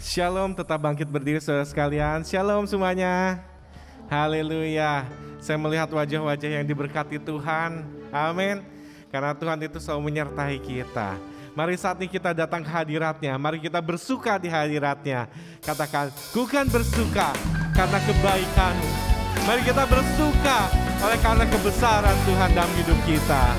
Shalom, tetap bangkit berdiri saudara sekalian. Shalom semuanya. Haleluya. Saya melihat wajah-wajah yang diberkati Tuhan. Amin. Karena Tuhan itu selalu menyertai kita. Mari saat ini kita datang ke hadiratnya. Mari kita bersuka di hadiratnya. Katakan, ku kan bersuka karena kebaikan-Mu. Mari kita bersuka oleh karena kebesaran Tuhan dalam hidup kita.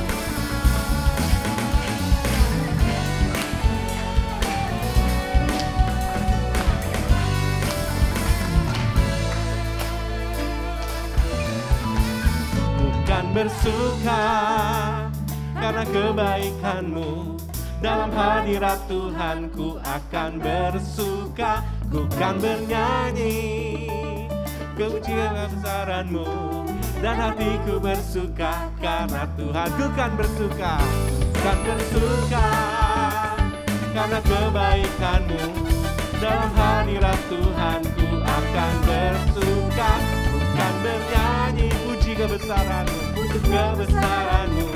Bersuka karena kebaikan-Mu, dalam hadirat Tuhan ku akan bersuka, ku kan bernyanyi kepujian kebesaran-Mu, dan hatiku bersuka karena Tuhan. Ku kan bersuka karena kebaikan-Mu, dalam hadirat Tuhan ku akan bersuka, ku kan bernyanyi puji kebesaran-Mu, kebesaran-Mu,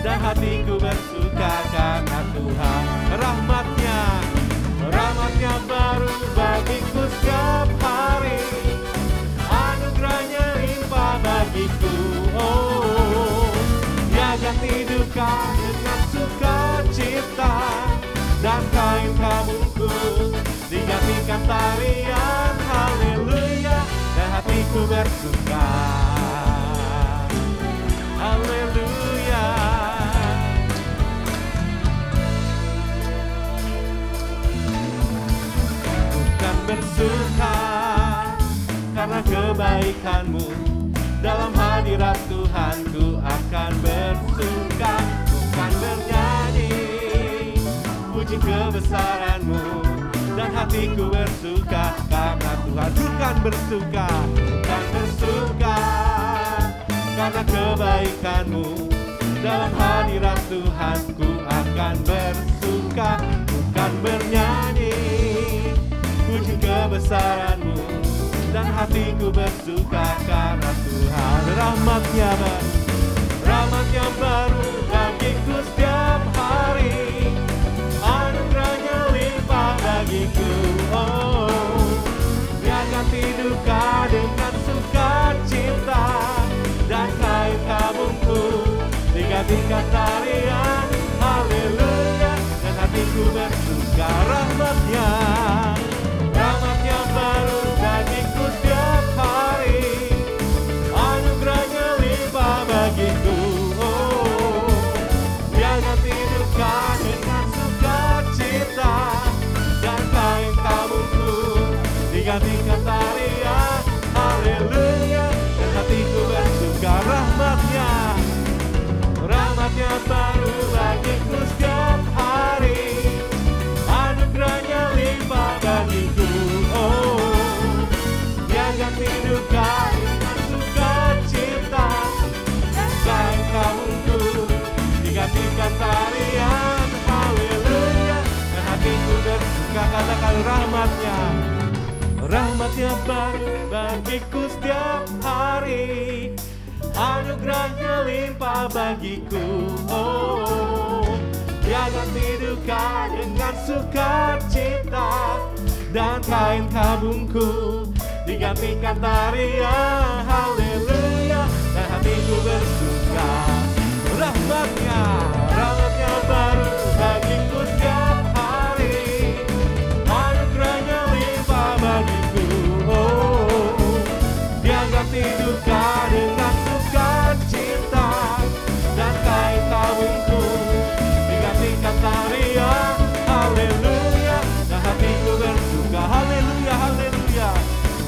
dan hatiku bersuka karena Tuhan. Rahmat-Nya baru bagiku setiap hari, anugerah-Nya limpah bagiku. Oh, Dia ganti duka dengan sukacita, dan kain kabungku digantikan tarian haleluya, dan hatiku bersuka. Haleluya. Bukan bersuka karena kebaikan-Mu, dalam hadirat Tuhan ku akan bersuka, bukan bernyanyi puji kebesaran-Mu, dan hatiku bersuka karena Tuhan. Bukan bersuka karena kebaikan-Mu, dalam hadirat Tuhan ku akan bersuka, bukan bernyanyi puji kebesaran-Mu, dan hatiku bersuka karena Tuhan. Rahmat-Nya baru bagiku setiap hari, anugerah-Nya limpah bagiku. Oh, Dia ganti duka dengan sukacita, dan kain kabungku digantikan tarian haleluya, dan hatiku bersuka. Rahmat-Nya baru bagiku setiap hari, anugerah-Nya limpah bagiku. Oh, Dia ganti duka dengan sukacita, dan kain kabungku digantikan tarian haleluya, dan hatiku bersuka. Rahmat-Nya baru bagiku setiap hari, anugerah-Nya limpah bagiku. Oh, Dia ganti duka dengan sukacita, dan kain kabungku digantikan tarian haleluya, dan hatiku bersuka. Katakan Rahmat-Nya baru bagiku setiap hari, anugerah-Nya limpah bagiku. Oh, Dia ganti duka dengan sukacita, dan kain kabungku digantikan tarian haleluya, dan hatiku bersuka. Rahmat-Nya baru bagiku setiap hari, anugerah-Nya limpah bagiku. Oh, Dia ganti duka dengan sukacita, dan kain kabungku digantikan tarian haleluya, dan hatiku bersuka. Haleluya, haleluya,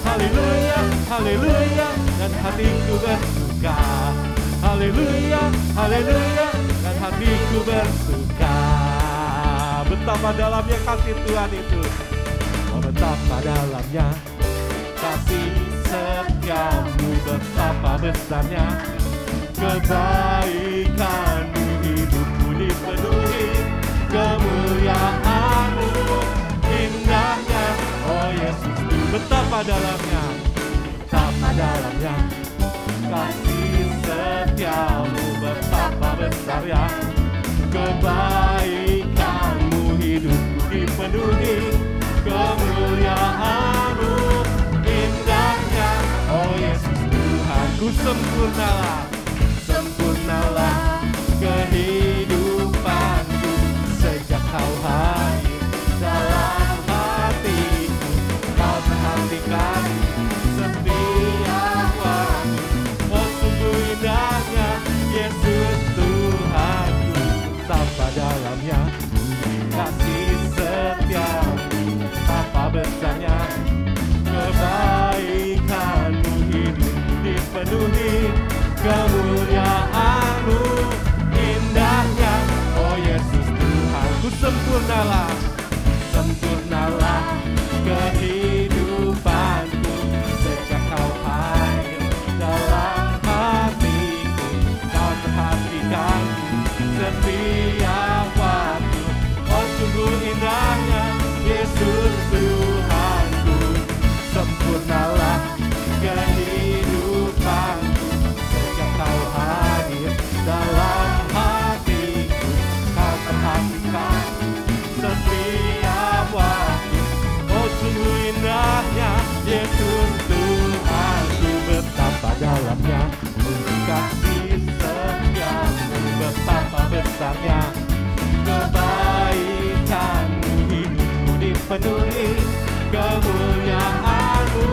haleluya, haleluya, dan hatiku bersuka. Haleluya, haleluya, dan hatiku bersuka. Betapa dalamnya kasih Tuhan itu. Oh, betapa dalamnya kasih setia-Mu, betapa besarnya kebaikan-Mu, hidupku dipenuhi kemuliaan-Mu, indahnya oh Yesus. Betapa dalamnya kasih setia-Mu, betapa besarnya kebaikan-Mu, hidupku dipenuhi kemuliaan-Mu, indahnya, oh Yesus Tuhanku, sempurnalah, sempurnalah kehidupanku, sejak Kau hadir dalam hatiku, Kau perhatikan setiap waktu, oh sungguh indahnya Yesus Tuhanku, tanpa dalamnya kasih setiamu, tanpa besarnya kebaikan-Mu, hidupku dipenuhi kemuliaan-Mu, indahnya, oh Yesus Tuhanku, sempurnalah, sempurnalah kehidupanku, sejak Kau hadir dalam hatiku, Kau perhatikan setiap waktu, oh sungguh indahnya Yesus Tuhanku, sempurnalah kehidupanku, sejak Kau hadir dalam hatiku, Kau perhatikan setiap waktu, oh sungguh indahnya Yesus Tuhanku, betapa dalamnya kasih setiamu, betapa besarnya kebaikan-Mu, hidupku dipenuhi kemuliaan-Mu,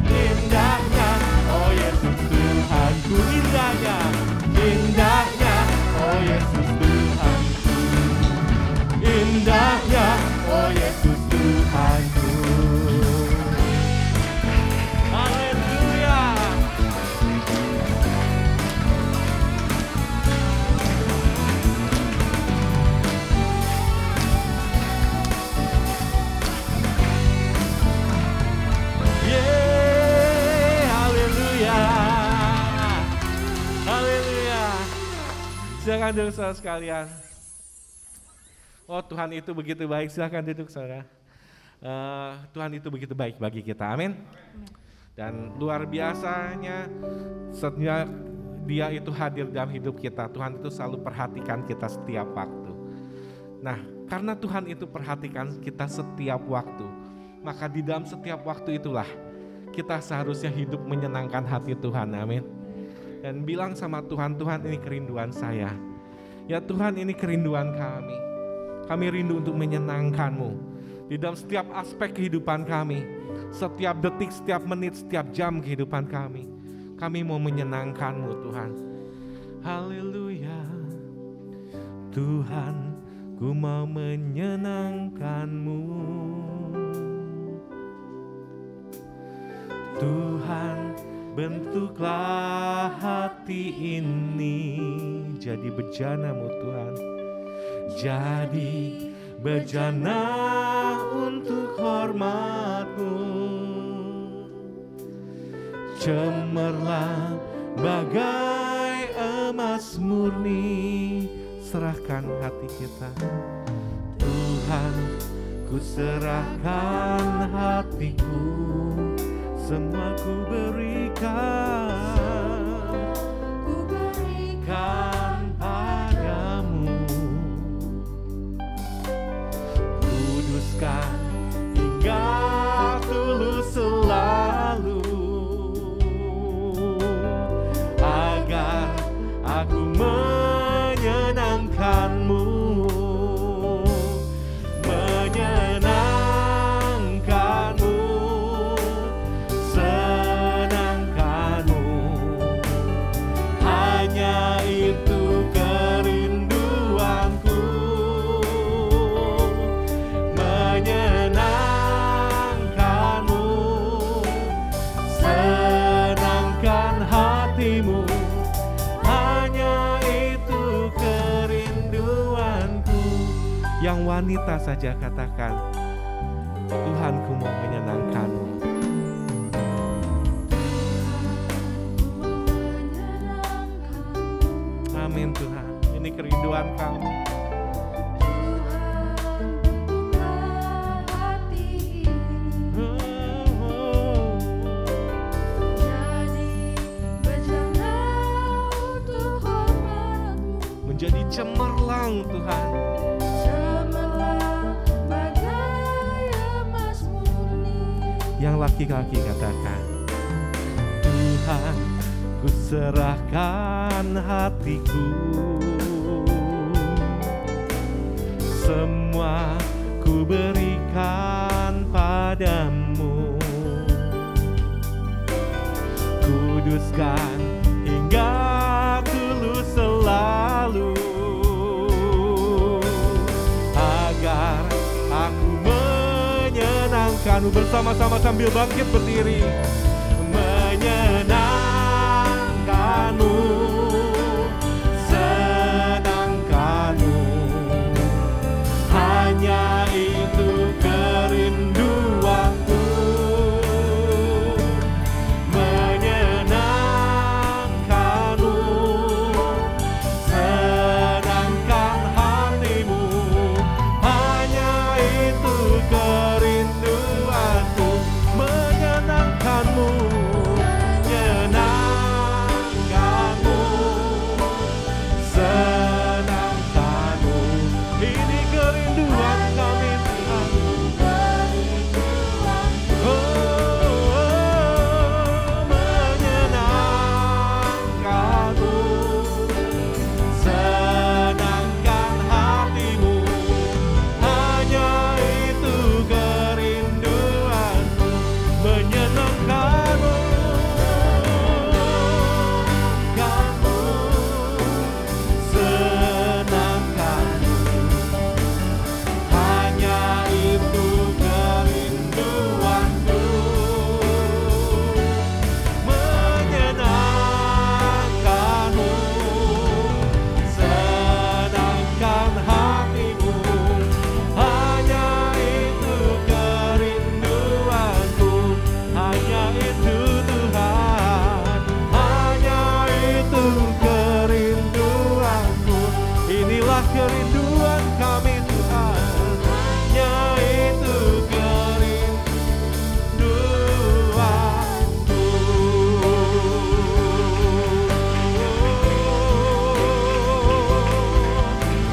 indahnya, oh Yesus Tuhanku, indahnya, indahnya, oh Yesus Tuhanku, indahnya, oh Yesus Tuhanku. Haleluya. Silakan duduk saudara sekalian. Oh Tuhan itu begitu baik, silakan duduk saudara. Tuhan itu begitu baik bagi kita, amin. Dan luar biasanya setiap Dia itu hadir dalam hidup kita, Tuhan itu selalu perhatikan kita setiap waktu. Nah karena Tuhan itu perhatikan kita setiap waktu, maka di dalam setiap waktu itulah kita seharusnya hidup menyenangkan hati Tuhan, amin. Dan bilang sama Tuhan, Tuhan ini kerinduan saya. Ya Tuhan ini kerinduan kami. Kami rindu untuk menyenangkan-Mu di dalam setiap aspek kehidupan kami. Setiap detik, setiap menit, setiap jam kehidupan kami. Kami mau menyenangkan-Mu Tuhan. Haleluya. Tuhan, ku mau menyenangkan-Mu. Tuhan, bentuklah hati ini jadi bejana-Mu Tuhan, jadi bejana untuk hormat-Mu. Cemerlang bagai emas murni, serahkan hati kita. Tuhan, ku serahkan hatiku, semua ku berikan padamu. Kuduskan hingga tulus selalu, agar aku menyenangkan-Mu. Yang wanita saja katakan, Tuhanku mau menyenangkan-Mu. Amin Tuhan, ini kerinduan kami. Menjadi cemerlang Tuhan, Yang laki-laki katakan, Tuhan, ku serahkan hatiku, semua ku berikan padamu. Kuduskan hingga tulus selalu, agar aku menyenangkanmu. Bersama-sama sambil bangkit berdiri. Menyenangkanmu, senangkanmu, hanya itu kerinduanku. Menyenangkanmu, senangkan hatimu, hanya itu kerinduanku. Menyenangkanmu, menyenangkanmu, senangkanmu, ini kerinduan kami Tuhan. Menyenangkanmu, senangkan hatimu, hanya itu kerinduanku. Menyenangkanmu, senangkanmu, hanya itu kerinduanku. Menyenangkanmu, senangkan hatimu, hanya itu kerinduanku. Hanya itu Tuhan, hanya itu kerinduanku. Inilah kerinduan kami Tuhan, hanya itu kerinduanku.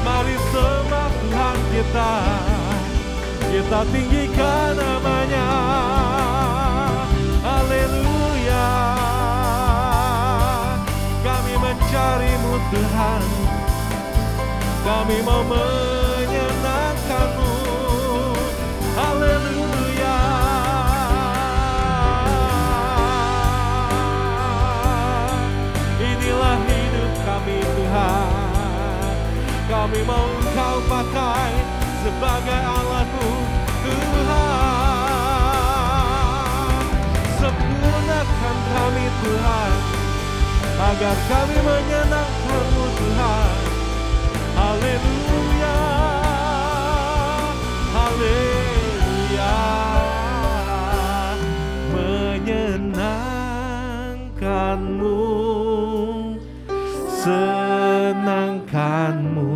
Mari sembah Tuhan kita tinggikan namanya. Haleluya, kami mencari-Mu Tuhan, kami mau menyenangkan-Mu. Haleluya, inilah hidup kami Tuhan, kami mau Engkau pakai sebagai alatmu Tuhan. Sempurnakan kami Tuhan, agar kami menyenangkan-Mu Tuhan. Haleluya, haleluya, menyenangkan-Mu, senangkan-Mu,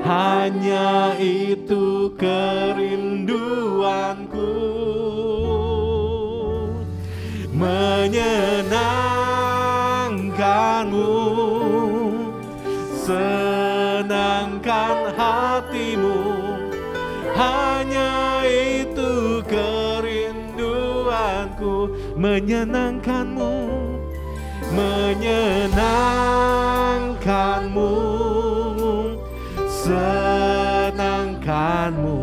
hanya itu kerinduanku. Menyenangkan-Mu, senangkan hatimu, hanya itu kerinduanku. Menyenangkan-Mu, menyenangkan-Mu, senangkan-Mu,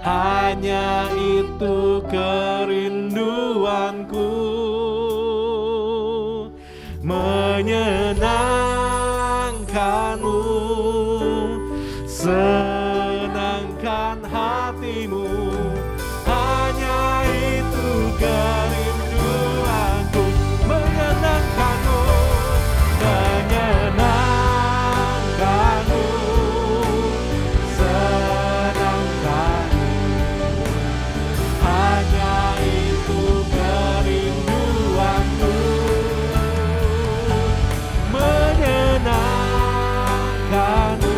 hanya itu kerinduanku. Menyenangkan-Mu, senangkan hatimu, hanya itu kerinduanku. Menyenangkan-Mu, menyenangkan-Mu, senangkan-Mu, hanya itu kerinduanku. Menyenangkan-Mu,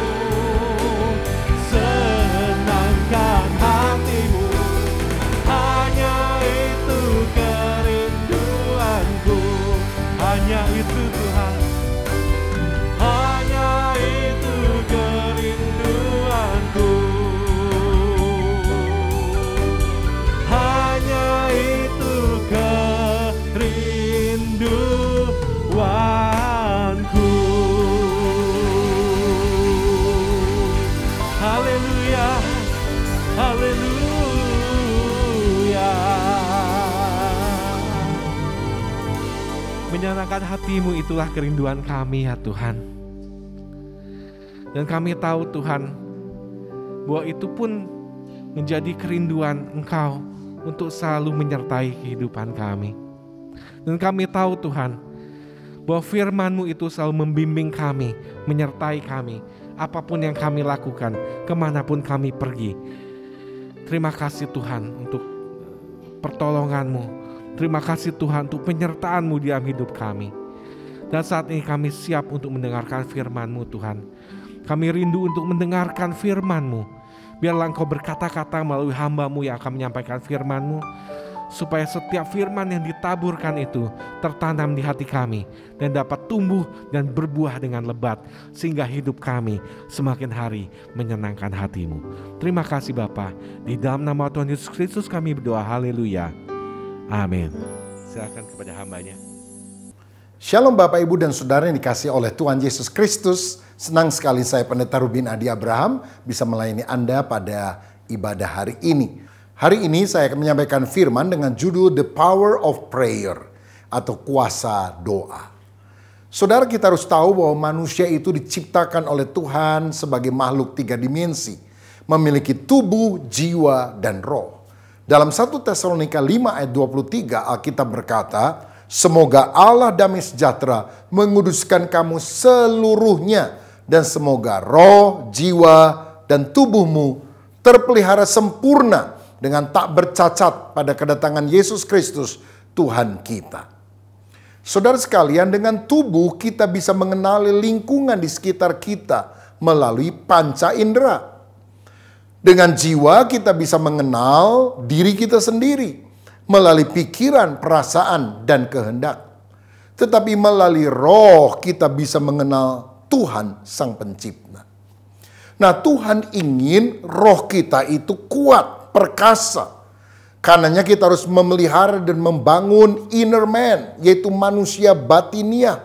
Haleluya. Menyenangkan hatimu itulah kerinduan kami ya Tuhan. Dan kami tahu Tuhan, bahwa itu pun menjadi kerinduan Engkau untuk selalu menyertai kehidupan kami. Dan kami tahu Tuhan, bahwa firman-Mu itu selalu membimbing kami, menyertai kami, apapun yang kami lakukan, kemanapun kami pergi. Terima kasih Tuhan untuk pertolongan-Mu. Terima kasih Tuhan untuk penyertaan-Mu di dalam hidup kami. Dan saat ini kami siap untuk mendengarkan firman-Mu Tuhan. Kami rindu untuk mendengarkan firman-Mu. Biarlah Engkau berkata-kata melalui hamba-Mu yang akan menyampaikan firman-Mu, supaya setiap firman yang ditaburkan itu tertanam di hati kami dan dapat tumbuh dan berbuah dengan lebat, sehingga hidup kami semakin hari menyenangkan hati-Mu. Terima kasih Bapa. Di dalam nama Tuhan Yesus Kristus kami berdoa. Haleluya. Amin. Silakan kepada hambanya. Shalom Bapak Ibu dan Saudara yang dikasihi oleh Tuhan Yesus Kristus. Senang sekali saya Pendeta Rubin Adi Abraham bisa melayani Anda pada ibadah hari ini. Hari ini saya akan menyampaikan firman dengan judul The Power of Prayer atau kuasa doa. Saudara, kita harus tahu bahwa manusia itu diciptakan oleh Tuhan sebagai makhluk 3 dimensi, memiliki tubuh, jiwa, dan roh. Dalam 1 Tesalonika 5 ayat 23 Alkitab berkata, semoga Allah damai sejahtera menguduskan kamu seluruhnya, dan semoga roh, jiwa, dan tubuhmu terpelihara sempurna dengan tak bercacat pada kedatangan Yesus Kristus Tuhan kita. Saudara sekalian, dengan tubuh kita bisa mengenali lingkungan di sekitar kita melalui panca indera. Dengan jiwa kita bisa mengenal diri kita sendiri melalui pikiran, perasaan, dan kehendak. Tetapi melalui roh kita bisa mengenal Tuhan Sang Pencipta. Nah, Tuhan ingin roh kita itu kuat, perkasa. Karenanya kita harus memelihara dan membangun inner man, yaitu manusia batiniah.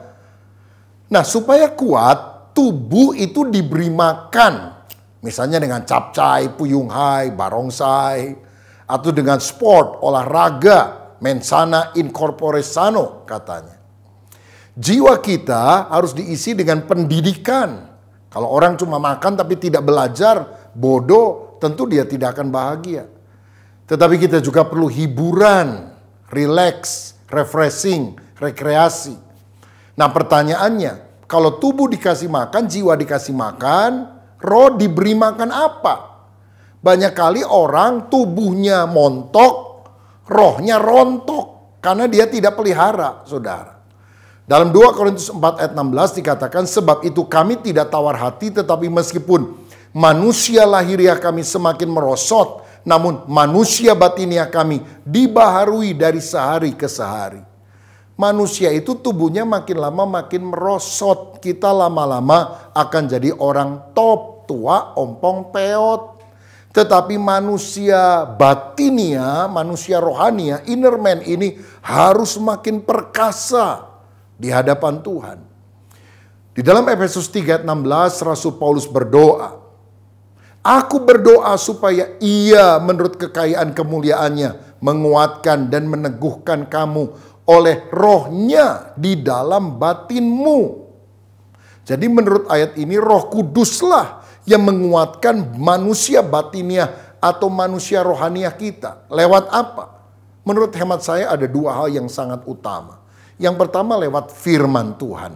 Nah, supaya kuat, tubuh itu diberi makan. Misalnya dengan capcay, puyunghai, barongsai, atau dengan sport, olahraga, mensana in corpore sano katanya. Jiwa kita harus diisi dengan pendidikan. Kalau orang cuma makan tapi tidak belajar, bodoh, tentu dia tidak akan bahagia. Tetapi kita juga perlu hiburan, relax, refreshing, rekreasi. Nah pertanyaannya, kalau tubuh dikasih makan, jiwa dikasih makan, roh diberi makan apa? Banyak kali orang tubuhnya montok, rohnya rontok. Karena dia tidak pelihara, saudara. Dalam 2 Korintus 4 ayat 16 dikatakan, sebab itu kami tidak tawar hati, tetapi meskipun manusia lahiriah kami semakin merosot, namun manusia batiniah kami dibaharui dari sehari ke sehari. Manusia itu tubuhnya makin lama makin merosot. Kita lama-lama akan jadi orang top, tua, ompong, peot. Tetapi manusia batinia, manusia rohania, inner man ini harus makin perkasa di hadapan Tuhan. Di dalam Efesus 3 ayat 16 Rasul Paulus berdoa, aku berdoa supaya Ia menurut kekayaan kemuliaannya menguatkan dan meneguhkan kamu oleh rohnya di dalam batinmu. Jadi menurut ayat ini Roh Kuduslah yang menguatkan manusia batiniah atau manusia rohaniah kita. Lewat apa? Menurut hemat saya ada 2 hal yang sangat utama. Yang pertama lewat firman Tuhan.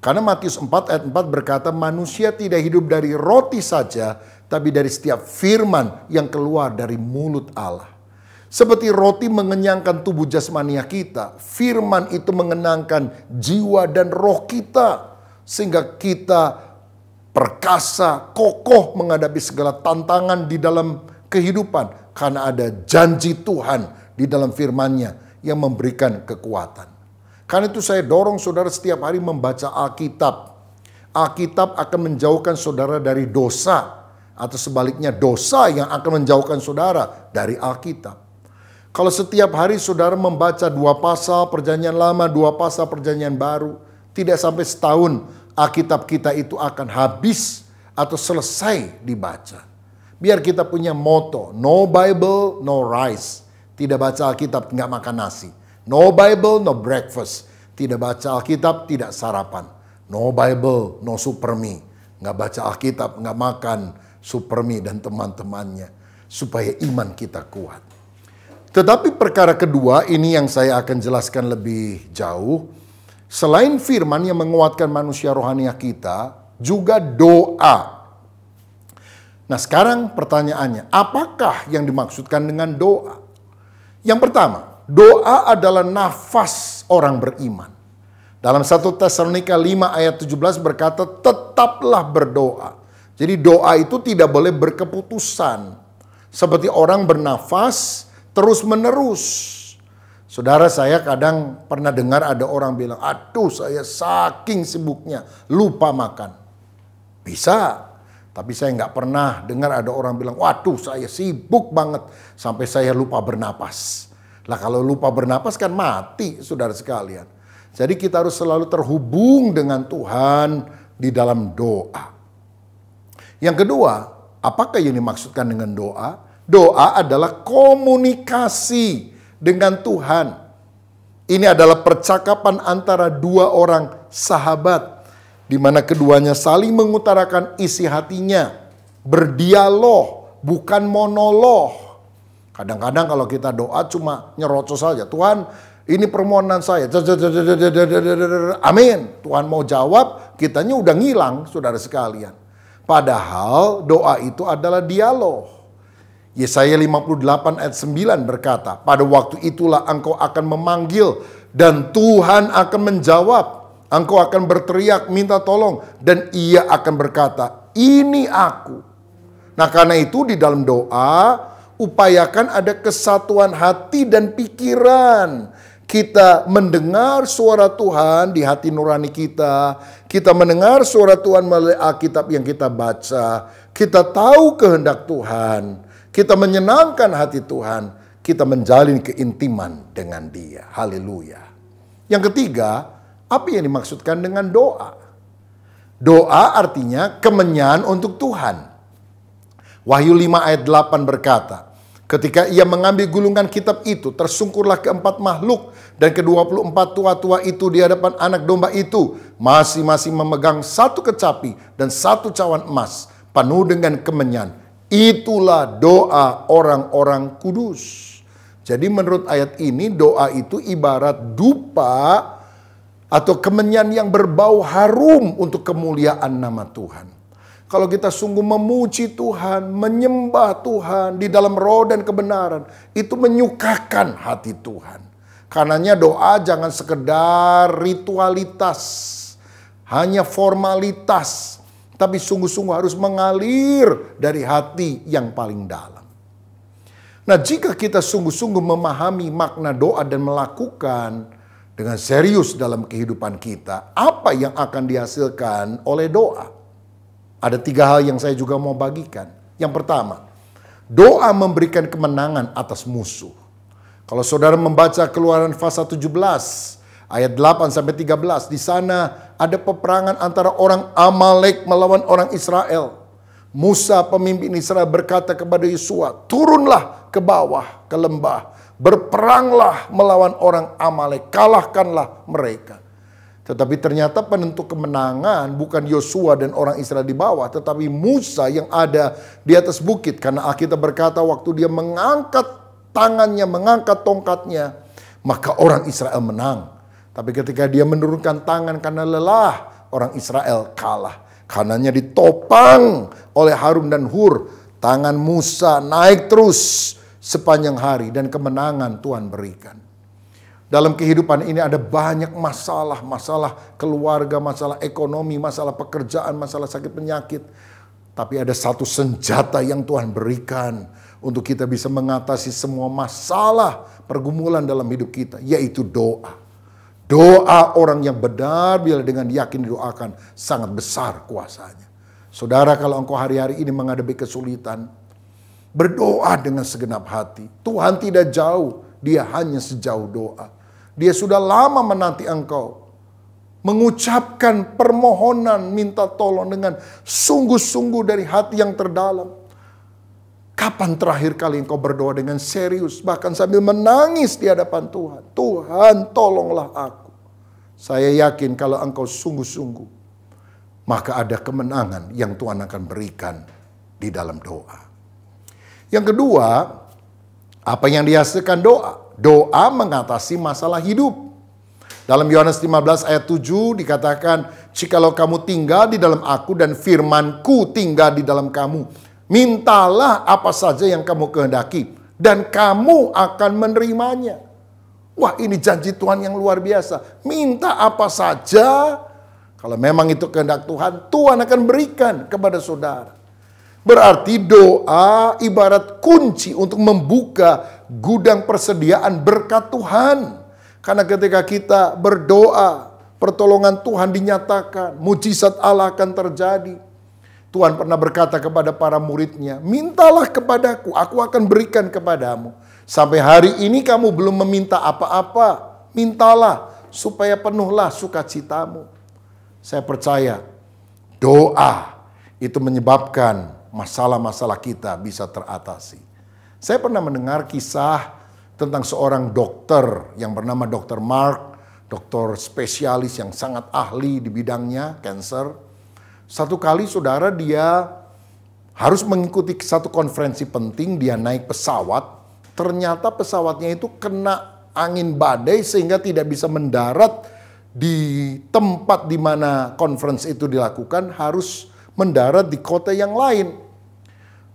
Karena Matius 4 ayat 4 berkata, manusia tidak hidup dari roti saja, tapi dari setiap firman yang keluar dari mulut Allah. Seperti roti mengenyangkan tubuh jasmaniah kita, firman itu mengenangkan jiwa dan roh kita. Sehingga kita perkasa, kokoh menghadapi segala tantangan di dalam kehidupan. Karena ada janji Tuhan di dalam firman-Nya yang memberikan kekuatan. Karena itu saya dorong saudara setiap hari membaca Alkitab. Alkitab akan menjauhkan saudara dari dosa. Atau sebaliknya dosa yang akan menjauhkan saudara dari Alkitab. Kalau setiap hari saudara membaca 2 pasal perjanjian lama, 2 pasal perjanjian baru. Tidak sampai setahun Alkitab kita itu akan habis atau selesai dibaca. Biar kita punya moto, no Bible, no rice. Tidak baca Alkitab, nggak makan nasi. No Bible, no breakfast. Tidak baca Alkitab, tidak sarapan. No Bible, no supermi. Nggak baca Alkitab, nggak makan supermi dan teman-temannya. Supaya iman kita kuat. Tetapi perkara kedua, ini yang saya akan jelaskan lebih jauh. Selain firman yang menguatkan manusia rohaniah kita, juga doa. Nah sekarang pertanyaannya, apakah yang dimaksudkan dengan doa? Yang pertama, doa adalah nafas orang beriman. Dalam 1 Tesalonika 5 ayat 17 berkata, tetaplah berdoa. Jadi doa itu tidak boleh berkeputusan. Seperti orang bernafas terus menerus. Saudara, saya kadang pernah dengar ada orang bilang, aduh saya saking sibuknya lupa makan. Bisa. Tapi saya nggak pernah dengar ada orang bilang, waduh saya sibuk banget sampai saya lupa bernapas. Lah kalau lupa bernapas kan mati, saudara sekalian. Jadi kita harus selalu terhubung dengan Tuhan di dalam doa. Yang kedua, apakah yang dimaksudkan dengan doa? Doa adalah komunikasi dengan Tuhan. Ini adalah percakapan antara dua orang sahabat, di mana keduanya saling mengutarakan isi hatinya, berdialog, bukan monolog. Kadang-kadang kalau kita doa cuma nyerocos saja. Tuhan, ini permohonan saya. Amin. Tuhan mau jawab, kitanya udah ngilang, saudara sekalian. Padahal doa itu adalah dialog. Yesaya 58 ayat 9 berkata, pada waktu itulah engkau akan memanggil dan Tuhan akan menjawab. Engkau akan berteriak minta tolong dan ia akan berkata, ini aku. Nah karena itu di dalam doa, upayakan ada kesatuan hati dan pikiran. Kita mendengar suara Tuhan di hati nurani kita. Kita mendengar suara Tuhan melalui Alkitab yang kita baca. Kita tahu kehendak Tuhan. Kita menyenangkan hati Tuhan. Kita menjalin keintiman dengan Dia. Haleluya. Yang ketiga, apa yang dimaksudkan dengan doa? Doa artinya kemenyan untuk Tuhan. Wahyu 5 ayat 8 berkata, ketika ia mengambil gulungan kitab itu, tersungkurlah keempat makhluk dan ke-24 tua-tua itu di hadapan anak domba itu, masing-masing memegang satu kecapi dan satu cawan emas, penuh dengan kemenyan. Itulah doa orang-orang kudus. Jadi menurut ayat ini, doa itu ibarat dupa atau kemenyan yang berbau harum untuk kemuliaan nama Tuhan. Kalau kita sungguh memuji Tuhan, menyembah Tuhan di dalam roh dan kebenaran, itu menyukakan hati Tuhan. Karenanya doa jangan sekedar ritualitas, hanya formalitas, tapi sungguh-sungguh harus mengalir dari hati yang paling dalam. Nah, jika kita sungguh-sungguh memahami makna doa dan melakukan dengan serius dalam kehidupan kita, apa yang akan dihasilkan oleh doa? Ada 3 hal yang saya juga mau bagikan. Yang pertama, doa memberikan kemenangan atas musuh. Kalau saudara membaca Keluaran pasal 17 ayat 8-13, di sana ada peperangan antara orang Amalek melawan orang Israel. Musa pemimpin Israel berkata kepada Yosua, turunlah ke bawah ke lembah, berperanglah melawan orang Amalek, kalahkanlah mereka. Tetapi ternyata penentu kemenangan bukan Yosua dan orang Israel di bawah, tetapi Musa yang ada di atas bukit. Karena Alkitab berkata waktu dia mengangkat tangannya, mengangkat tongkatnya, maka orang Israel menang. Tapi ketika dia menurunkan tangan karena lelah, orang Israel kalah. Karenanya ditopang oleh Harun dan Hur. Tangan Musa naik terus sepanjang hari dan kemenangan Tuhan berikan. Dalam kehidupan ini ada banyak masalah, masalah keluarga, masalah ekonomi, masalah pekerjaan, masalah sakit penyakit. Tapi ada satu senjata yang Tuhan berikan untuk kita bisa mengatasi semua masalah pergumulan dalam hidup kita, yaitu doa. Doa orang yang benar bila dengan yakin didoakan sangat besar kuasanya. Saudara, kalau engkau hari-hari ini menghadapi kesulitan, berdoa dengan segenap hati. Tuhan tidak jauh, Dia hanya sejauh doa. Dia sudah lama menanti engkau mengucapkan permohonan minta tolong dengan sungguh-sungguh dari hati yang terdalam. Kapan terakhir kali engkau berdoa dengan serius, bahkan sambil menangis di hadapan Tuhan? Tuhan, tolonglah aku. Saya yakin kalau engkau sungguh-sungguh, maka ada kemenangan yang Tuhan akan berikan di dalam doa. Yang kedua, apa yang dihasilkan doa? Doa mengatasi masalah hidup. Dalam Yohanes 15 ayat 7 dikatakan, jikalau kamu tinggal di dalam aku dan firmanku tinggal di dalam kamu, mintalah apa saja yang kamu kehendaki dan kamu akan menerimanya. Wah, ini janji Tuhan yang luar biasa. Minta apa saja, kalau memang itu kehendak Tuhan, Tuhan akan berikan kepada saudara. Berarti doa ibarat kunci untuk membuka gudang persediaan berkat Tuhan. Karena ketika kita berdoa, pertolongan Tuhan dinyatakan, mujizat Allah akan terjadi. Tuhan pernah berkata kepada para muridnya, mintalah kepadaku, aku akan berikan kepadamu. Sampai hari ini kamu belum meminta apa-apa, mintalah supaya penuhlah sukacitamu. Saya percaya doa itu menyebabkan masalah-masalah kita bisa teratasi. Saya pernah mendengar kisah tentang seorang dokter yang bernama Dr. Mark, dokter spesialis yang sangat ahli di bidangnya, cancer. Satu kali saudara dia harus mengikuti satu konferensi penting, dia naik pesawat. Ternyata pesawatnya itu kena angin badai sehingga tidak bisa mendarat di tempat di mana konferensi itu dilakukan, harus mendarat di kota yang lain.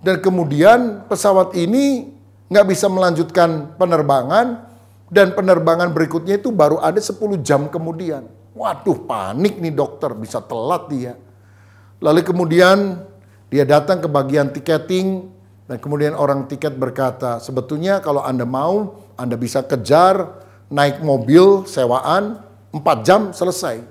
Dan kemudian pesawat ini nggak bisa melanjutkan penerbangan, dan penerbangan berikutnya itu baru ada 10 jam kemudian. Waduh, panik nih dokter, bisa telat dia. Lalu kemudian dia datang ke bagian tiketing, dan kemudian orang tiket berkata, sebetulnya kalau Anda mau, Anda bisa kejar, naik mobil sewaan, 4 jam selesai.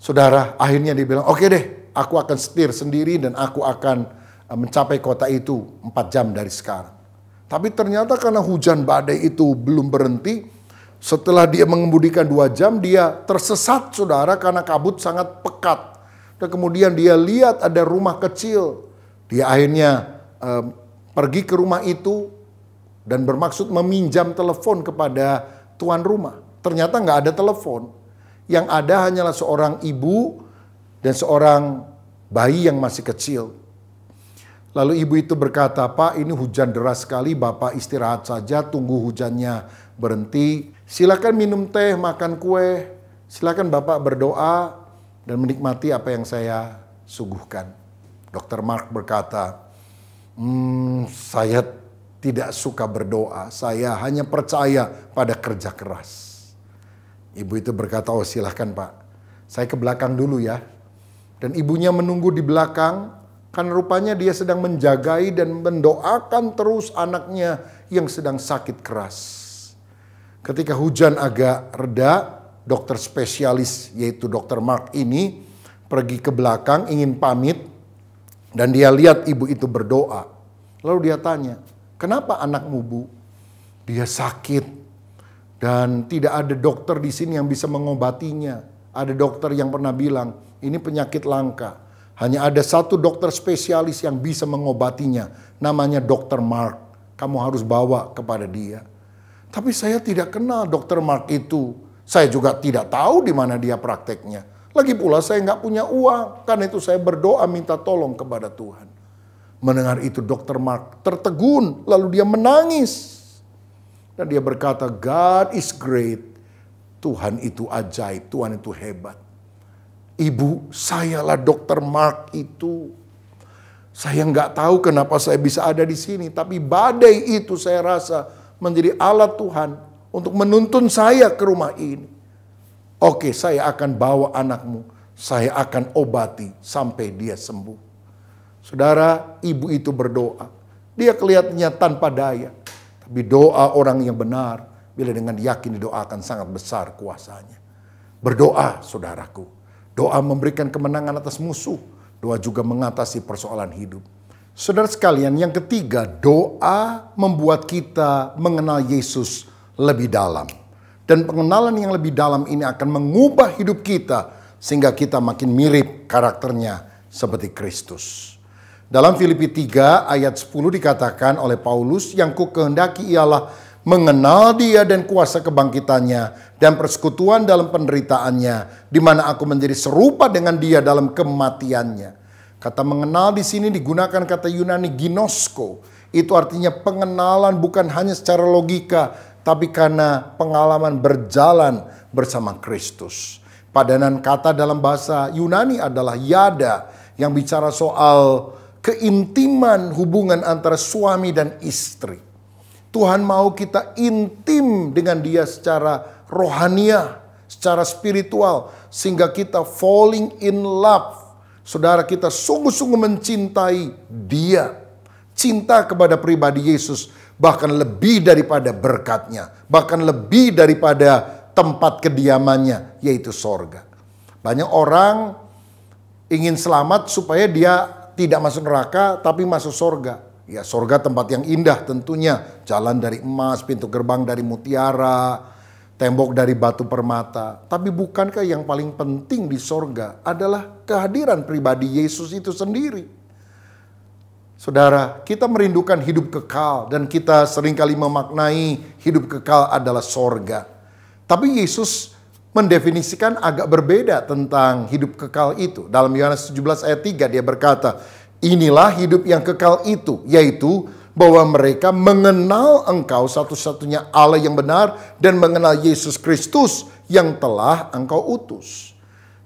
Saudara, akhirnya dia bilang, oke deh, aku akan setir sendiri dan aku akan mencapai kota itu 4 jam dari sekarang. Tapi ternyata karena hujan badai itu belum berhenti, setelah dia mengemudikan 2 jam, dia tersesat saudara karena kabut sangat pekat. Dan kemudian dia lihat ada rumah kecil. Dia akhirnya pergi ke rumah itu dan bermaksud meminjam telepon kepada tuan rumah. Ternyata nggak ada telepon. Yang ada hanyalah seorang ibu dan seorang bayi yang masih kecil. Lalu ibu itu berkata, Pak, ini hujan deras sekali, Bapak istirahat saja, tunggu hujannya berhenti. Silakan minum teh, makan kue, silakan Bapak berdoa dan menikmati apa yang saya suguhkan. Dr. Mark berkata, saya tidak suka berdoa, saya hanya percaya pada kerja keras. Ibu itu berkata, oh silahkan Pak, saya ke belakang dulu ya. Dan ibunya menunggu di belakang, karena rupanya dia sedang menjagai dan mendoakan terus anaknya yang sedang sakit keras. Ketika hujan agak reda, dokter spesialis yaitu Dr. Mark ini pergi ke belakang ingin pamit. Dan dia lihat ibu itu berdoa. Lalu dia tanya, kenapa anakmu Bu? Dia sakit dan tidak ada dokter di sini yang bisa mengobatinya. Ada dokter yang pernah bilang, ini penyakit langka. Hanya ada satu dokter spesialis yang bisa mengobatinya. Namanya Dr. Mark. Kamu harus bawa kepada dia. Tapi saya tidak kenal Dr. Mark itu. Saya juga tidak tahu di mana dia prakteknya. Lagi pula saya nggak punya uang. Karena itu saya berdoa minta tolong kepada Tuhan. Mendengar itu Dr. Mark tertegun. Lalu dia menangis. Dan dia berkata, God is great. Tuhan itu ajaib. Tuhan itu hebat. Ibu, sayalah Dr. Mark itu. Saya nggak tahu kenapa saya bisa ada di sini. Tapi badai itu saya rasa menjadi alat Tuhan untuk menuntun saya ke rumah ini. Oke, saya akan bawa anakmu. Saya akan obati sampai dia sembuh. Saudara, ibu itu berdoa. Dia kelihatannya tanpa daya. Tapi doa orang yang benar, bila dengan yakin didoakan sangat besar kuasanya. Berdoa, saudaraku. Doa memberikan kemenangan atas musuh. Doa juga mengatasi persoalan hidup. Saudara sekalian, yang ketiga, doa membuat kita mengenal Yesus lebih dalam. Dan pengenalan yang lebih dalam ini akan mengubah hidup kita sehingga kita makin mirip karakternya seperti Kristus. Dalam Filipi 3 ayat 10 dikatakan oleh Paulus, yang ku kehendaki ialah mengenal dia dan kuasa kebangkitannya dan persekutuan dalam penderitaannya, di mana aku menjadi serupa dengan dia dalam kematiannya. Kata mengenal di sini digunakan kata Yunani ginosko. Itu artinya pengenalan bukan hanya secara logika, tapi karena pengalaman berjalan bersama Kristus. Padanan kata dalam bahasa Yunani adalah yada, yang bicara soal keintiman hubungan antara suami dan istri. Tuhan mau kita intim dengan dia secara rohaniah, secara spiritual, sehingga kita falling in love. Saudara, kita sungguh-sungguh mencintai dia. Cinta kepada pribadi Yesus, bahkan lebih daripada berkatnya, bahkan lebih daripada tempat kediamannya, yaitu sorga. Banyak orang ingin selamat supaya dia tidak masuk neraka, tapi masuk sorga. Ya, sorga tempat yang indah tentunya. Jalan dari emas, pintu gerbang dari mutiara, tembok dari batu permata. Tapi bukankah yang paling penting di sorga adalah kehadiran pribadi Yesus itu sendiri? Saudara, kita merindukan hidup kekal dan kita seringkali memaknai hidup kekal adalah sorga. Tapi Yesus mendefinisikan agak berbeda tentang hidup kekal itu. Dalam Yohanes 17 ayat 3 dia berkata, inilah hidup yang kekal itu, yaitu bahwa mereka mengenal engkau satu-satunya Allah yang benar dan mengenal Yesus Kristus yang telah engkau utus.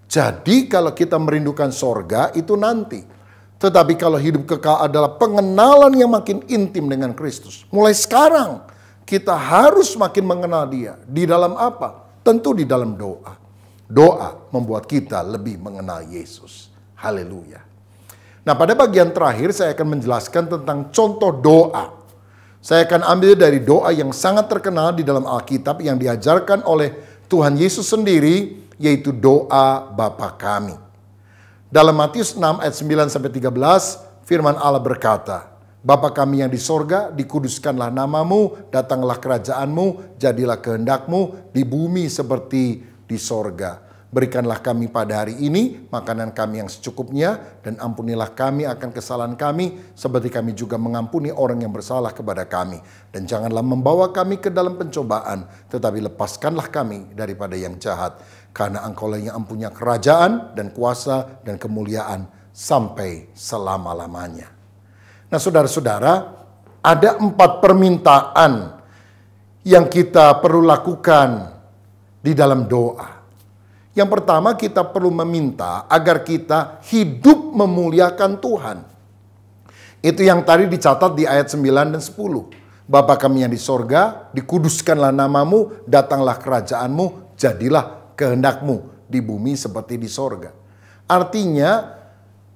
Jadi kalau kita merindukan sorga itu nanti. Tetapi kalau hidup kekal adalah pengenalan yang makin intim dengan Kristus. Mulai sekarang kita harus makin mengenal dia. Di dalam apa? Tentu di dalam doa. Doa membuat kita lebih mengenal Yesus. Haleluya. Nah, pada bagian terakhir saya akan menjelaskan tentang contoh doa. Saya akan ambil dari doa yang sangat terkenal di dalam Alkitab yang diajarkan oleh Tuhan Yesus sendiri, yaitu doa Bapa Kami. Dalam Matius 6 ayat 9-13, firman Allah berkata, Bapa kami yang di sorga, dikuduskanlah namamu, datanglah kerajaanmu, jadilah kehendakmu di bumi seperti di sorga. Berikanlah kami pada hari ini makanan kami yang secukupnya, dan ampunilah kami akan kesalahan kami, seperti kami juga mengampuni orang yang bersalah kepada kami. Dan janganlah membawa kami ke dalam pencobaan, tetapi lepaskanlah kami daripada yang jahat. Karena engkaulah yang mempunyai kerajaan dan kuasa dan kemuliaan sampai selama-lamanya. Nah, saudara-saudara, ada 4 permintaan yang kita perlu lakukan di dalam doa. Yang pertama, kita perlu meminta agar kita hidup memuliakan Tuhan. Itu yang tadi dicatat di ayat 9 dan 10. Bapa kami yang di sorga, dikuduskanlah namamu, datanglah kerajaanmu, jadilah kehendakmu di bumi seperti di sorga. Artinya,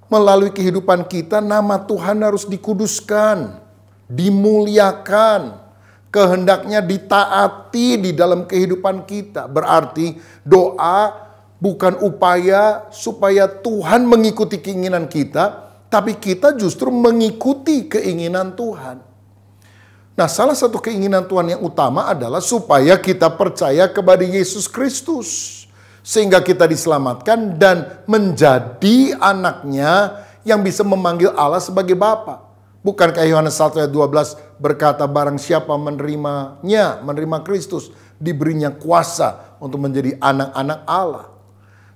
melalui kehidupan kita, nama Tuhan harus dikuduskan, dimuliakan, kehendaknya ditaati di dalam kehidupan kita. Berarti doa bukan upaya supaya Tuhan mengikuti keinginan kita, tapi kita justru mengikuti keinginan Tuhan. Nah, salah satu keinginan Tuhan yang utama adalah supaya kita percaya kepada Yesus Kristus. Sehingga kita diselamatkan dan menjadi anaknya yang bisa memanggil Allah sebagai Bapa. Bukankah Yohanes 1 ayat 12 berkata, barang siapa menerima Kristus, diberinya kuasa untuk menjadi anak-anak Allah.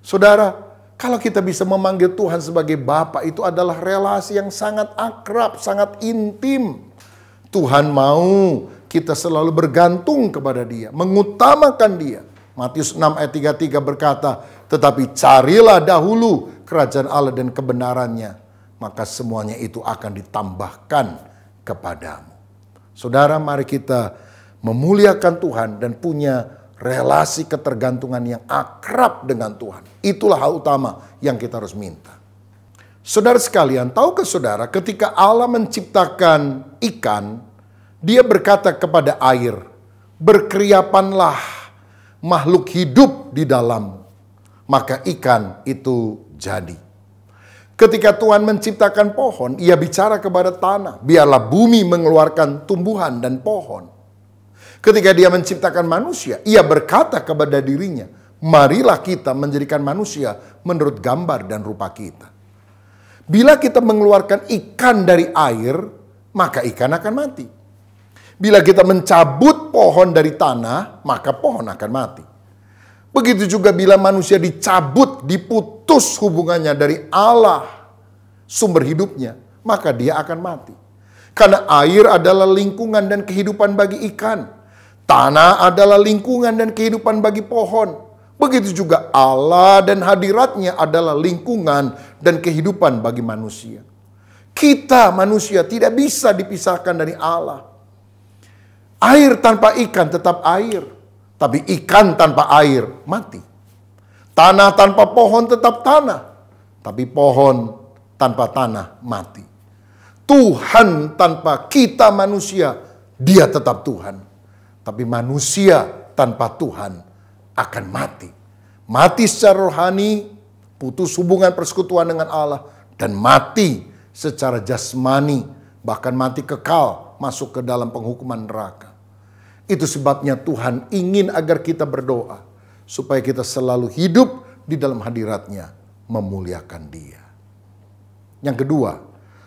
Saudara, kalau kita bisa memanggil Tuhan sebagai Bapa, itu adalah relasi yang sangat akrab, sangat intim. Tuhan mau kita selalu bergantung kepada Dia, mengutamakan Dia. Matius 6 ayat 33 berkata, tetapi carilah dahulu kerajaan Allah dan kebenarannya, maka semuanya itu akan ditambahkan kepadamu. Saudara, mari kita memuliakan Tuhan dan punya relasi ketergantungan yang akrab dengan Tuhan. Itulah hal utama yang kita harus minta. Saudara sekalian, tahukah saudara ketika Allah menciptakan ikan, Dia berkata kepada air, berkeriapanlah makhluk hidup di dalam, maka ikan itu jadi. Ketika Tuhan menciptakan pohon, Ia bicara kepada tanah, biarlah bumi mengeluarkan tumbuhan dan pohon. Ketika Dia menciptakan manusia, Ia berkata kepada dirinya, marilah kita menjadikan manusia menurut gambar dan rupa kita. Bila kita mengeluarkan ikan dari air, maka ikan akan mati. Bila kita mencabut pohon dari tanah, maka pohon akan mati. Begitu juga bila manusia dicabut, diputus hubungannya dari Allah, sumber hidupnya, maka dia akan mati. Karena air adalah lingkungan dan kehidupan bagi ikan. Tanah adalah lingkungan dan kehidupan bagi pohon. Begitu juga Allah dan hadiratnya adalah lingkungan dan kehidupan bagi manusia. Kita manusia tidak bisa dipisahkan dari Allah. Air tanpa ikan tetap air, tapi ikan tanpa air mati. Tanah tanpa pohon tetap tanah, tapi pohon tanpa tanah mati. Tuhan tanpa kita manusia, dia tetap Tuhan. Tapi manusia tanpa Tuhan akan mati. Mati secara rohani, putus hubungan persekutuan dengan Allah, dan mati secara jasmani, bahkan mati kekal, masuk ke dalam penghukuman neraka. Itu sebabnya Tuhan ingin agar kita berdoa, supaya kita selalu hidup di dalam hadiratnya, memuliakan Dia. Yang kedua,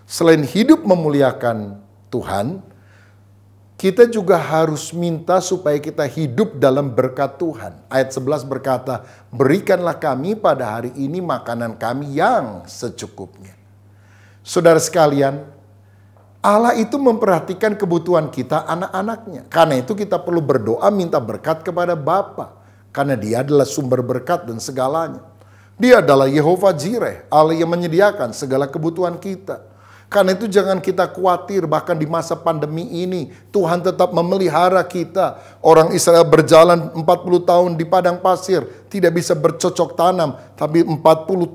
selain hidup memuliakan Tuhan, kita juga harus minta supaya kita hidup dalam berkat Tuhan. Ayat 11 berkata, berikanlah kami pada hari ini makanan kami yang secukupnya. Saudara sekalian, Allah itu memperhatikan kebutuhan kita, anak-anaknya. Karena itu kita perlu berdoa minta berkat kepada Bapa. Karena Dia adalah sumber berkat dan segalanya. Dia adalah Yehovah Jireh, Allah yang menyediakan segala kebutuhan kita. Karena itu jangan kita khawatir, bahkan di masa pandemi ini Tuhan tetap memelihara kita. Orang Israel berjalan 40 tahun di padang pasir, tidak bisa bercocok tanam. Tapi 40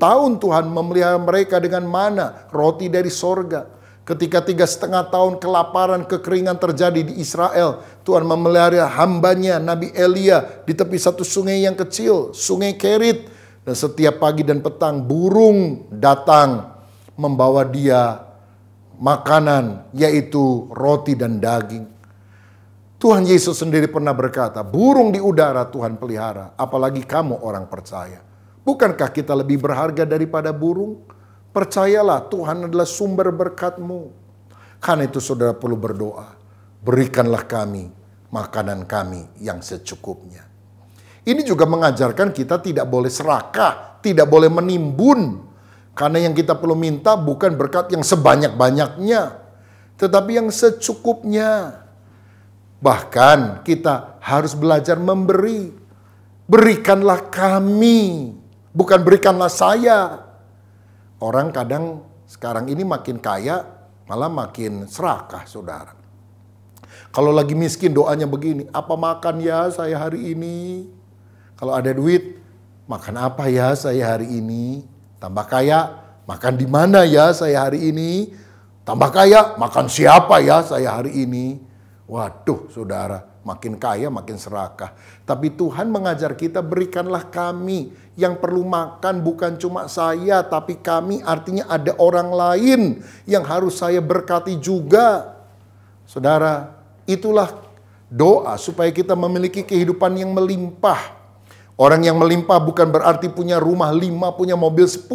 tahun Tuhan memelihara mereka dengan mana, roti dari sorga. Ketika 3,5 tahun kelaparan, kekeringan terjadi di Israel, Tuhan memelihara hambanya Nabi Elia di tepi satu sungai yang kecil, sungai Kerit. Dan setiap pagi dan petang burung datang membawa dia makanan, yaitu roti dan daging. Tuhan Yesus sendiri pernah berkata, burung di udara Tuhan pelihara, apalagi kamu orang percaya. Bukankah kita lebih berharga daripada burung? Percayalah, Tuhan adalah sumber berkat-Mu. Karena itu saudara perlu berdoa, berikanlah kami makanan kami yang secukupnya. Ini juga mengajarkan kita tidak boleh serakah, tidak boleh menimbun. Karena yang kita perlu minta bukan berkat yang sebanyak-banyaknya, tetapi yang secukupnya. Bahkan kita harus belajar memberi. Berikanlah kami, bukan berikanlah saya. Orang kadang sekarang ini makin kaya, malah makin serakah, saudara. Kalau lagi miskin doanya begini, apa makan ya saya hari ini? Kalau ada duit, makan apa ya saya hari ini? Tambah kaya, makan di mana ya saya hari ini? Tambah kaya, makan siapa ya saya hari ini? Waduh, saudara, makin kaya makin serakah. Tapi Tuhan mengajar kita, berikanlah kami. Yang perlu makan bukan cuma saya, tapi kami, artinya ada orang lain yang harus saya berkati juga. Saudara, itulah doa supaya kita memiliki kehidupan yang melimpah. Orang yang melimpah bukan berarti punya rumah 5, punya mobil 10.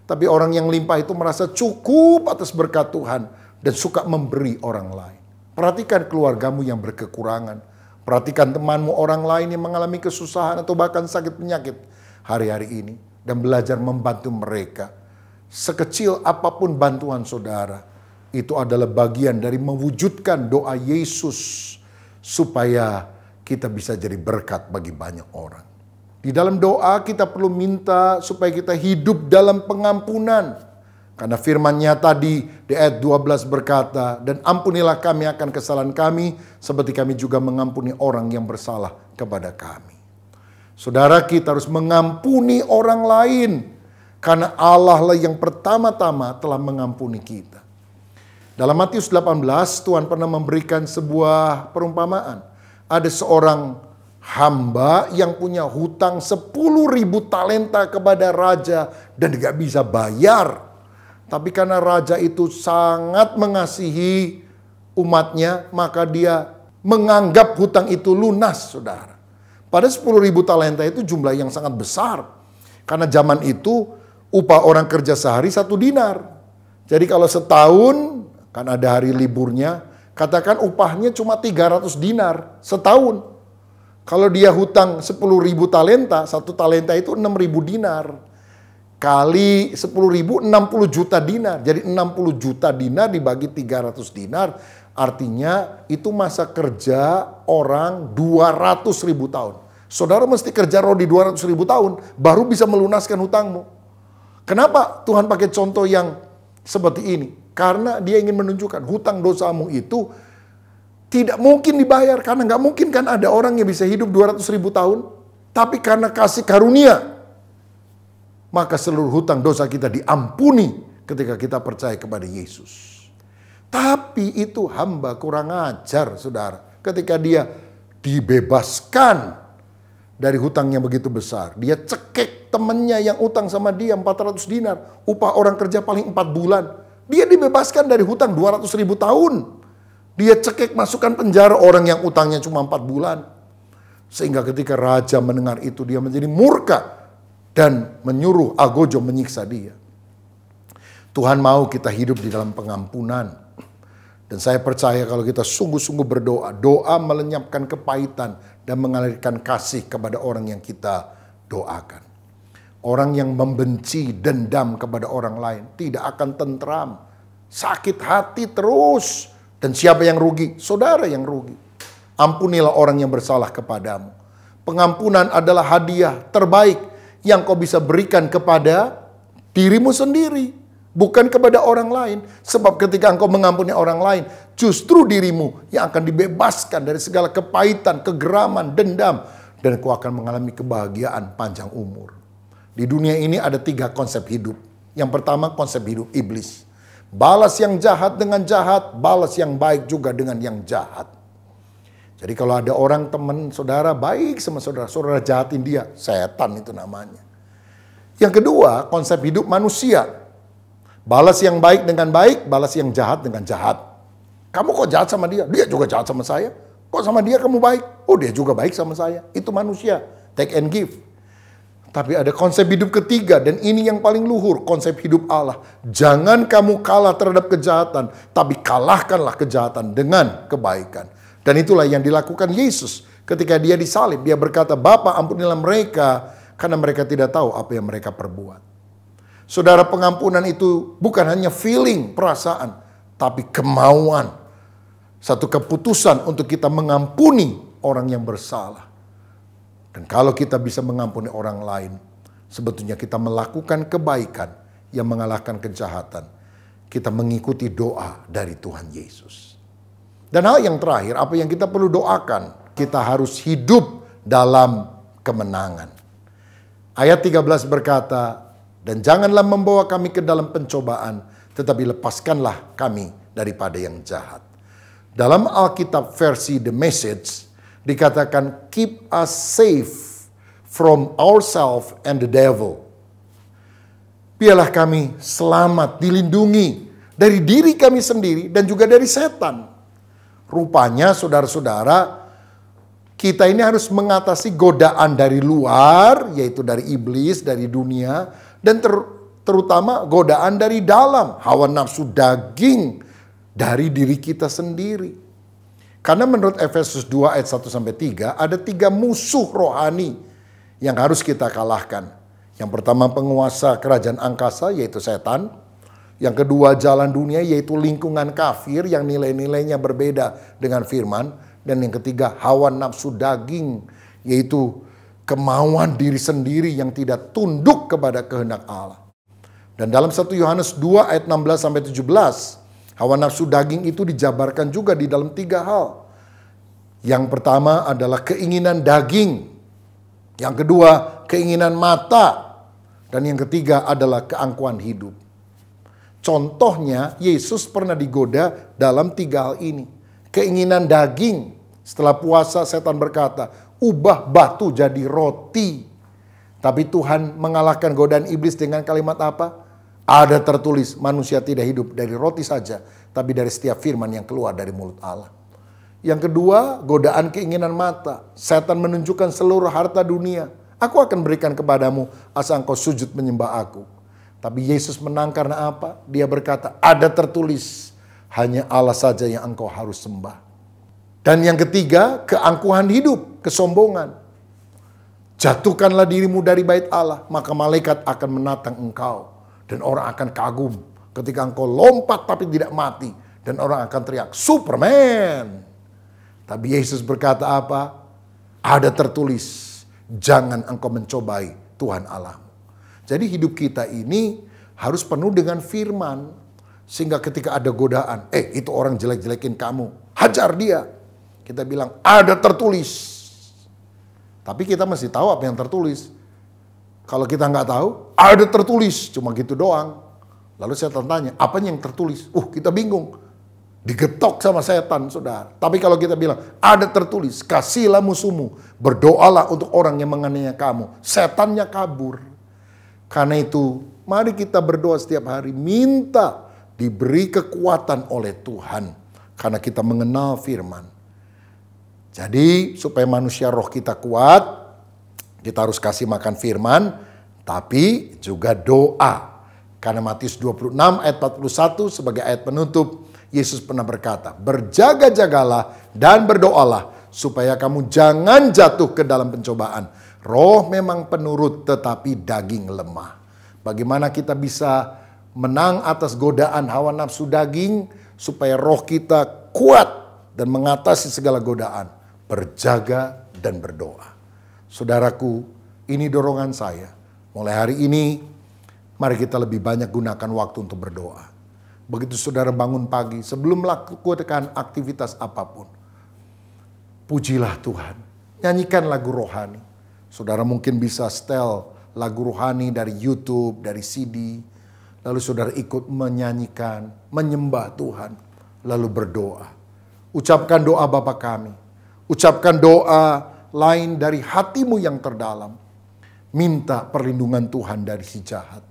Tapi orang yang limpah itu merasa cukup atas berkat Tuhan dan suka memberi orang lain. Perhatikan keluargamu yang berkekurangan. Perhatikan temanmu orang lain yang mengalami kesusahan atau bahkan sakit penyakit hari-hari ini. Dan belajar membantu mereka. Sekecil apapun bantuan saudara, itu adalah bagian dari mewujudkan doa Yesus supaya kita bisa jadi berkat bagi banyak orang. Di dalam doa kita perlu minta supaya kita hidup dalam pengampunan. Karena firman-Nya tadi di ayat 12 berkata, dan ampunilah kami akan kesalahan kami, seperti kami juga mengampuni orang yang bersalah kepada kami. Saudara, kita harus mengampuni orang lain. Karena Allah lah yang pertama-tama telah mengampuni kita. Dalam Matius 18, Tuhan pernah memberikan sebuah perumpamaan. Ada seorang hamba yang punya hutang 10.000 talenta kepada raja dan gak bisa bayar. Tapi karena raja itu sangat mengasihi umatnya, maka dia menganggap hutang itu lunas, saudara. Pada 10.000 talenta itu jumlah yang sangat besar. Karena zaman itu Upah orang kerja sehari 1 dinar. Jadi kalau setahun, kan ada hari liburnya, katakan upahnya cuma 300 dinar setahun. Kalau dia hutang 10.000 talenta, 1 talenta itu 6.000 dinar. Kali 10.000, 60 juta dinar. Jadi 60 juta dinar dibagi 300 dinar, artinya itu masa kerja orang 200.000 tahun. Saudara mesti kerja rodi 200.000 tahun, baru bisa melunaskan hutangmu. Kenapa Tuhan pakai contoh yang seperti ini? Karena dia ingin menunjukkan hutang dosamu itu tidak mungkin dibayar. Karena nggak mungkin kan ada orang yang bisa hidup 200.000 tahun. Tapi karena kasih karunia, maka seluruh hutang dosa kita diampuni ketika kita percaya kepada Yesus. Tapi itu hamba kurang ajar, saudara. Ketika dia dibebaskan dari hutang yang begitu besar, dia cekek temannya yang utang sama dia 400 dinar. Upah orang kerja paling 4 bulan. Dia dibebaskan dari hutang 200.000 tahun. Dia cekek masukkan penjara orang yang utangnya cuma 4 bulan. Sehingga ketika raja mendengar itu, dia menjadi murka dan menyuruh Agojo menyiksa dia. Tuhan mau kita hidup di dalam pengampunan. Dan saya percaya kalau kita sungguh-sungguh berdoa, doa melenyapkan kepahitan dan mengalirkan kasih kepada orang yang kita doakan. Orang yang membenci, dendam kepada orang lain tidak akan tentram. Sakit hati terus. Dan siapa yang rugi? Saudara yang rugi. Ampunilah orang yang bersalah kepadamu. Pengampunan adalah hadiah terbaik yang kau bisa berikan kepada dirimu sendiri. Bukan kepada orang lain. Sebab ketika engkau mengampuni orang lain, justru dirimu yang akan dibebaskan dari segala kepahitan, kegeraman, dendam. Dan kau akan mengalami kebahagiaan panjang umur. Di dunia ini ada 3 konsep hidup. Yang pertama konsep hidup iblis. Balas yang jahat dengan jahat, balas yang baik juga dengan yang jahat. Jadi kalau ada orang teman saudara baik sama saudara, saudara jahatin dia, setan itu namanya. Yang kedua konsep hidup manusia. Balas yang baik dengan baik, balas yang jahat dengan jahat. Kamu kok jahat sama dia? Dia juga jahat sama saya. Kok sama dia kamu baik? Oh dia juga baik sama saya. Itu manusia, take and give. Tapi ada konsep hidup ketiga dan ini yang paling luhur, konsep hidup Allah. Jangan kamu kalah terhadap kejahatan, tapi kalahkanlah kejahatan dengan kebaikan. Dan itulah yang dilakukan Yesus ketika dia disalib. Dia berkata, Bapa ampunilah mereka karena mereka tidak tahu apa yang mereka perbuat. Saudara, pengampunan itu bukan hanya feeling, perasaan, tapi kemauan. Satu keputusan untuk kita mengampuni orang yang bersalah. Dan kalau kita bisa mengampuni orang lain, sebetulnya kita melakukan kebaikan yang mengalahkan kejahatan. Kita mengikuti doa dari Tuhan Yesus. Dan hal yang terakhir, apa yang kita perlu doakan? Kita harus hidup dalam kemenangan. Ayat 13 berkata, dan janganlah membawa kami ke dalam pencobaan, tetapi lepaskanlah kami daripada yang jahat. Dalam Alkitab versi The Message, dikatakan keep us safe from ourselves and the devil. Biarlah kami selamat, dilindungi dari diri kami sendiri dan juga dari setan. Rupanya saudara-saudara, kita ini harus mengatasi godaan dari luar, yaitu dari iblis, dari dunia, dan terutama godaan dari dalam, hawa nafsu daging dari diri kita sendiri. Karena menurut Efesus 2 ayat 1-3 ada 3 musuh rohani yang harus kita kalahkan. Yang pertama penguasa kerajaan angkasa yaitu setan. Yang kedua jalan dunia yaitu lingkungan kafir yang nilai-nilainya berbeda dengan firman. Dan yang ketiga hawa nafsu daging yaitu kemauan diri sendiri yang tidak tunduk kepada kehendak Allah. Dan dalam 1 Yohanes 2 ayat 16-17 hawa nafsu daging itu dijabarkan juga di dalam 3 hal. Yang pertama adalah keinginan daging. Yang kedua, keinginan mata. Dan yang ketiga adalah keangkuhan hidup. Contohnya, Yesus pernah digoda dalam 3 hal ini. Keinginan daging. Setelah puasa, setan berkata, ubah batu jadi roti. Tapi Tuhan mengalahkan godaan iblis dengan kalimat apa? Ada tertulis, manusia tidak hidup dari roti saja, tapi dari setiap firman yang keluar dari mulut Allah. Yang kedua, godaan keinginan mata. Setan menunjukkan seluruh harta dunia. Aku akan berikan kepadamu, asal engkau sujud menyembah aku. Tapi Yesus menang karena apa? Dia berkata, ada tertulis, hanya Allah saja yang engkau harus sembah. Dan yang ketiga, keangkuhan hidup, kesombongan. Jatuhkanlah dirimu dari bait Allah, maka malaikat akan menatang engkau. Dan orang akan kagum ketika engkau lompat tapi tidak mati. Dan orang akan teriak, Superman. Tapi Yesus berkata apa? Ada tertulis, jangan engkau mencobai Tuhan Allahmu. Jadi hidup kita ini harus penuh dengan firman. Sehingga ketika ada godaan, itu orang jelek-jelekin kamu, hajar dia. Kita bilang, ada tertulis. Tapi kita mesti tahu apa yang tertulis. Kalau kita nggak tahu, ada tertulis. Cuma gitu doang. Lalu setan tanya, apa yang tertulis? Kita bingung. Digetok sama setan, saudara. Tapi kalau kita bilang, ada tertulis, kasihlah musuhmu. Berdoalah untuk orang yang menganiaya kamu. Setannya kabur. Karena itu, mari kita berdoa setiap hari. Minta diberi kekuatan oleh Tuhan. Karena kita mengenal firman. Jadi supaya manusia roh kita kuat, kita harus kasih makan firman, tapi juga doa. Karena Matius 26 ayat 41 sebagai ayat penutup, Yesus pernah berkata, berjaga-jagalah dan berdoalah supaya kamu jangan jatuh ke dalam pencobaan. Roh memang penurut tetapi daging lemah. Bagaimana kita bisa menang atas godaan hawa nafsu daging supaya roh kita kuat dan mengatasi segala godaan? Berjaga dan berdoa. Saudaraku, ini dorongan saya. Mulai hari ini, mari kita lebih banyak gunakan waktu untuk berdoa. Begitu saudara bangun pagi, sebelum melakukan aktivitas apapun, pujilah Tuhan. Nyanyikan lagu rohani. Saudara mungkin bisa setel lagu rohani dari YouTube, dari CD. Lalu saudara ikut menyanyikan, menyembah Tuhan. Lalu berdoa. Ucapkan doa Bapa kami. Ucapkan doa lain dari hatimu yang terdalam. Minta perlindungan Tuhan dari si jahat.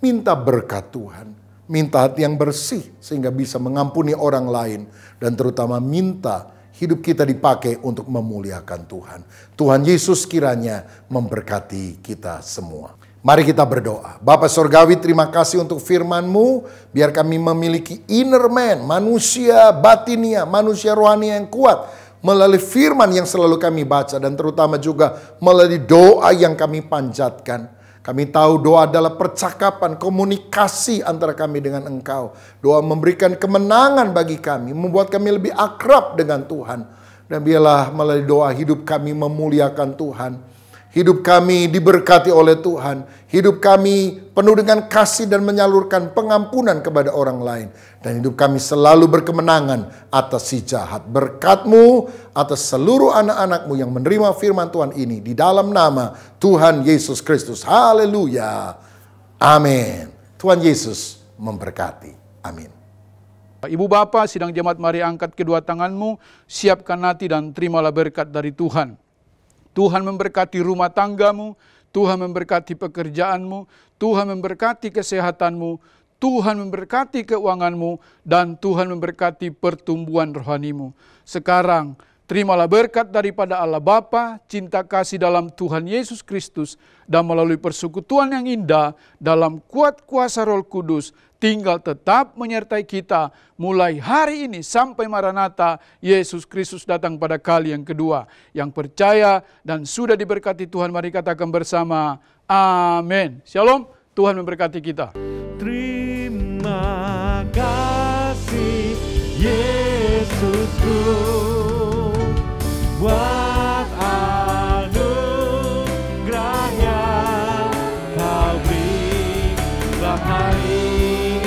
Minta berkat Tuhan. Minta hati yang bersih sehingga bisa mengampuni orang lain. Dan terutama minta hidup kita dipakai untuk memuliakan Tuhan. Tuhan Yesus kiranya memberkati kita semua. Mari kita berdoa. Bapa Surgawi, terima kasih untuk firman-Mu. Biar kami memiliki inner man, manusia batinia, manusia rohani yang kuat. Melalui firman yang selalu kami baca. Dan terutama juga melalui doa yang kami panjatkan. Kami tahu doa adalah percakapan, komunikasi antara kami dengan Engkau. Doa memberikan kemenangan bagi kami, membuat kami lebih akrab dengan Tuhan. Dan biarlah melalui doa hidup kami memuliakan Tuhan. Hidup kami diberkati oleh Tuhan. Hidup kami penuh dengan kasih dan menyalurkan pengampunan kepada orang lain. Dan hidup kami selalu berkemenangan atas si jahat. Berkat-Mu atas seluruh anak-anak-Mu yang menerima firman Tuhan ini. Di dalam nama Tuhan Yesus Kristus. Haleluya. Amin. Tuhan Yesus memberkati. Amin. Ibu Bapa, sidang jemaat, mari angkat kedua tanganmu, siapkan hati dan terimalah berkat dari Tuhan. Tuhan memberkati rumah tanggamu, Tuhan memberkati pekerjaanmu, Tuhan memberkati kesehatanmu, Tuhan memberkati keuanganmu, dan Tuhan memberkati pertumbuhan rohanimu. Sekarang, terimalah berkat daripada Allah Bapa, cinta kasih dalam Tuhan Yesus Kristus, dan melalui persekutuan yang indah dalam kuat kuasa Roh Kudus, tinggal tetap menyertai kita mulai hari ini sampai Maranatha Yesus Kristus datang pada kali yang kedua. Yang percaya dan sudah diberkati Tuhan, mari katakan bersama, amin. Shalom, Tuhan memberkati kita. Terima kasih Yesusku buat anugerahnya Kau beri dalam hari ini.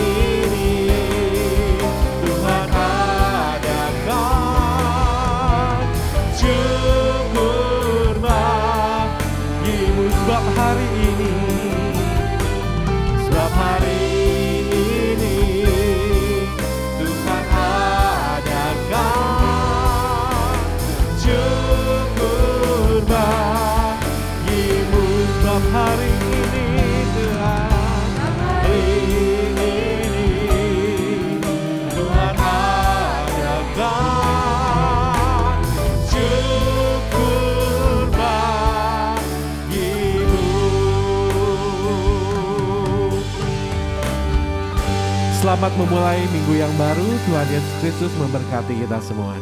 Tuhan adakan syukur bagimu sebab hari ini, sebab hari ini Tuhan adakan Selamat memulai minggu yang baru. Tuhan Yesus Kristus memberkati kita semua.